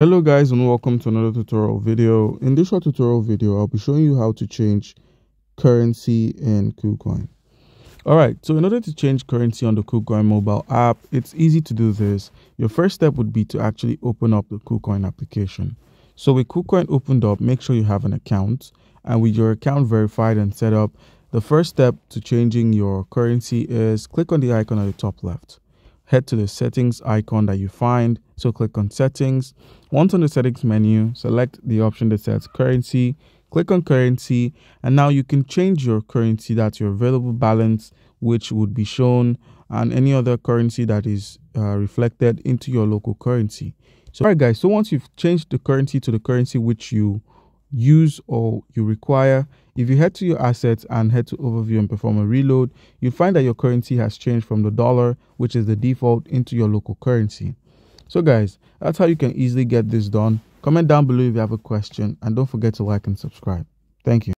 Hello guys, and welcome to another tutorial video. In this short tutorial video, I'll be showing you how to change currency in Kucoin. Alright, so in order to change currency on the Kucoin mobile app, it's easy to do this. Your first step would be to actually open up the Kucoin application. So with Kucoin opened up, make sure you have an account, and with your account verified and set up, the first step to changing your currency is click on the icon at the top left. Head to the settings icon that you find. So click on settings. Once on the settings menu, select the option that says currency. Click on currency, and now you can change your currency, that's your available balance, which would be shown, and any other currency that is reflected into your local currency. So alright guys, so once you've changed the currency to the currency which you use or you require, if you head to your assets and head to overview and perform a reload, you find that your currency has changed from the dollar, which is the default, into your local currency. So guys, that's how you can easily get this done. Comment down below if you have a question, and don't forget to like and subscribe. Thank you.